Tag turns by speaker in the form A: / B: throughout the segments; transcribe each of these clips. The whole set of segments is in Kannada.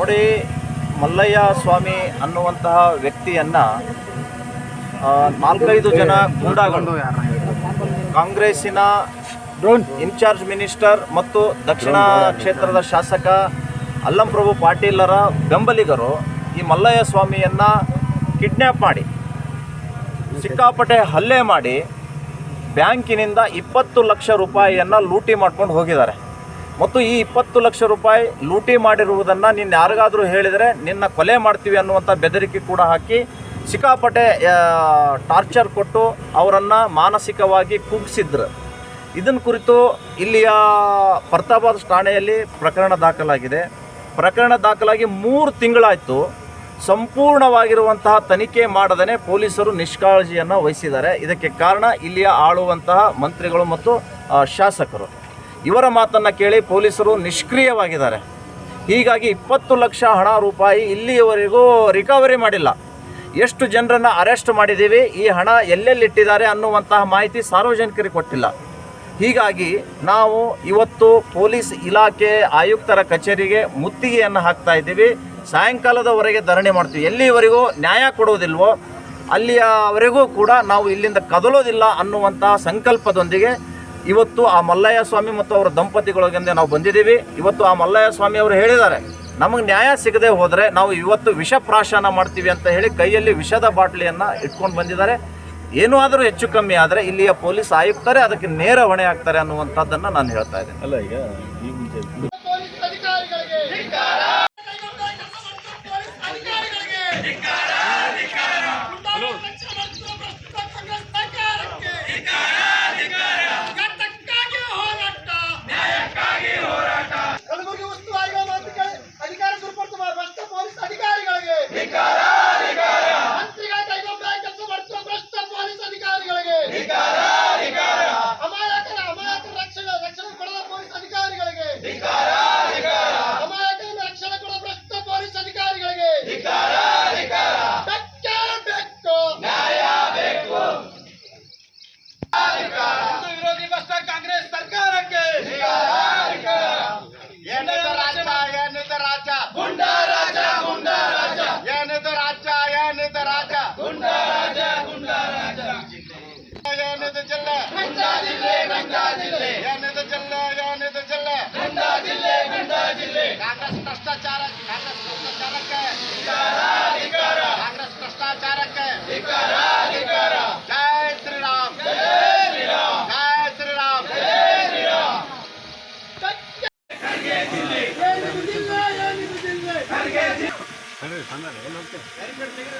A: ನೋಡಿ, ಮಲ್ಲಯ್ಯ ಸ್ವಾಮಿ ಅನ್ನುವಂತಹ ವ್ಯಕ್ತಿಯನ್ನು 4-5 ಜನ ಗೂಂಡಾಗಳು ಕಾಂಗ್ರೆಸ್ಸಿನ ಇನ್ಚಾರ್ಜ್ ಮಿನಿಸ್ಟರ್ ಮತ್ತು ದಕ್ಷಿಣ ಕ್ಷೇತ್ರದ ಶಾಸಕ ಅಲ್ಲಂಪ್ರಭು ಪಾಟೀಲರ ಬೆಂಬಲಿಗರು ಈ ಮಲ್ಲಯ್ಯ ಸ್ವಾಮಿಯನ್ನು ಕಿಡ್ನ್ಯಾಪ್ ಮಾಡಿ ಸಿಕ್ಕಾಪಟ್ಟೆ ಹಲ್ಲೆ ಮಾಡಿ ಬ್ಯಾಂಕಿನಿಂದ 20 ಲಕ್ಷ ರೂಪಾಯಿಯನ್ನು ಲೂಟಿ ಮಾಡ್ಕೊಂಡು ಹೋಗಿದ್ದಾರೆ. ಮತ್ತು ಈ 20 ಲಕ್ಷ ರೂಪಾಯಿ ಲೂಟಿ ಮಾಡಿರುವುದನ್ನು ನೀನು ಯಾರಿಗಾದರೂ ಹೇಳಿದರೆ ನಿನ್ನ ಕೊಲೆ ಮಾಡ್ತೀವಿ ಅನ್ನುವಂಥ ಬೆದರಿಕೆ ಕೂಡ ಹಾಕಿ ಸಿಕ್ಕಾಪಟ್ಟೆ ಟಾರ್ಚರ್ ಕೊಟ್ಟು ಅವರನ್ನು ಮಾನಸಿಕವಾಗಿ ಕುಗ್ಗಿಸಿದ್ರು. ಇದನ್ನು ಕುರಿತು ಇಲ್ಲಿಯ ಪ್ರತಾಪಾದ್ ಠಾಣೆಯಲ್ಲಿ ಪ್ರಕರಣ ದಾಖಲಾಗಿದೆ. ಪ್ರಕರಣ ದಾಖಲಾಗಿ 3 ತಿಂಗಳಾಯಿತು. ಸಂಪೂರ್ಣವಾಗಿರುವಂತಹ ತನಿಖೆ ಮಾಡದೇ ಪೊಲೀಸರು ನಿಷ್ಕಾಳಜಿಯನ್ನು ವಹಿಸಿದ್ದಾರೆ. ಇದಕ್ಕೆ ಕಾರಣ ಇಲ್ಲಿಯ ಆಳುವಂತಹ ಮಂತ್ರಿಗಳು ಮತ್ತು ಶಾಸಕರು. ಇವರ ಮಾತನ್ನು ಕೇಳಿ ಪೊಲೀಸರು ನಿಷ್ಕ್ರಿಯವಾಗಿದ್ದಾರೆ. ಹೀಗಾಗಿ 20 ಲಕ್ಷ ರೂಪಾಯಿ ಇಲ್ಲಿಯವರೆಗೂ ರಿಕವರಿ ಮಾಡಿಲ್ಲ. ಎಷ್ಟು ಜನರನ್ನು ಅರೆಸ್ಟ್ ಮಾಡಿದ್ದೀವಿ, ಈ ಹಣ ಎಲ್ಲೆಲ್ಲಿಟ್ಟಿದ್ದಾರೆ ಅನ್ನುವಂತಹ ಮಾಹಿತಿ ಸಾರ್ವಜನಿಕರಿಗೆ ಕೊಟ್ಟಿಲ್ಲ. ಹೀಗಾಗಿ ನಾವು ಇವತ್ತು ಪೊಲೀಸ್ ಇಲಾಖೆ ಆಯುಕ್ತರ ಕಚೇರಿಗೆ ಮುತ್ತಿಗೆಯನ್ನು ಹಾಕ್ತಾ ಇದ್ದೀವಿ. ಸಾಯಂಕಾಲದವರೆಗೆ ಧರಣಿ ಮಾಡ್ತೀವಿ. ಎಲ್ಲಿವರೆಗೂ ನ್ಯಾಯ ಕೊಡುವುದಿಲ್ವೋ ಅಲ್ಲಿಯವರೆಗೂ ಕೂಡ ನಾವು ಇಲ್ಲಿಂದ ಕದಲೋದಿಲ್ಲ ಅನ್ನುವಂತಹ ಸಂಕಲ್ಪದೊಂದಿಗೆ ಇವತ್ತು ಆ ಮಲ್ಲಯ್ಯ ಸ್ವಾಮಿ ಮತ್ತು ಅವರ ದಂಪತಿಗಳಿಂದ ನಾವು ಬಂದಿದ್ದೀವಿ. ಇವತ್ತು ಆ ಮಲ್ಲಯ್ಯ ಸ್ವಾಮಿ ಅವರು ಹೇಳಿದ್ದಾರೆ, ನಮಗೆ ನ್ಯಾಯ ಸಿಗದೆ ಹೋದರೆ ನಾವು ಇವತ್ತು ವಿಷ ಪ್ರಾಶನ ಮಾಡ್ತೀವಿ ಅಂತ ಹೇಳಿ ಕೈಯಲ್ಲಿ ವಿಷದ ಬಾಟ್ಲಿಯನ್ನು ಇಟ್ಕೊಂಡು ಬಂದಿದ್ದಾರೆ. ಏನೂ ಆದರೂ ಹೆಚ್ಚು ಕಮ್ಮಿ ಆದರೆ ಇಲ್ಲಿಯ ಪೊಲೀಸ್ ಆಯುಕ್ತರೇ ಅದಕ್ಕೆ ನೇರ ಹೊಣೆ ಆಗ್ತಾರೆ ಅನ್ನುವಂಥದ್ದನ್ನು ನಾನು ಹೇಳ್ತಾ ಇದ್ದೇನೆ.
B: ಅಲ್ಲ, ಈಗ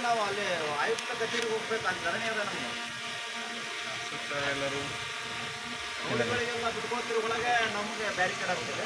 A: ನಾವು ಅಲ್ಲಿ ಆಯುಕ್ತ ಕಚೇರಿಗೆ ಹೋಗ್ಬೇಕು ಅಂತ ಧರಣಿ ಅದ. ಎಲ್ಲರೂ ಬಿಟ್ಕೋತಿರೋ ಒಳಗೆ ನಮಗೆ ಬ್ಯಾರಿಕೇಡ್ ಆಗ್ತದೆ.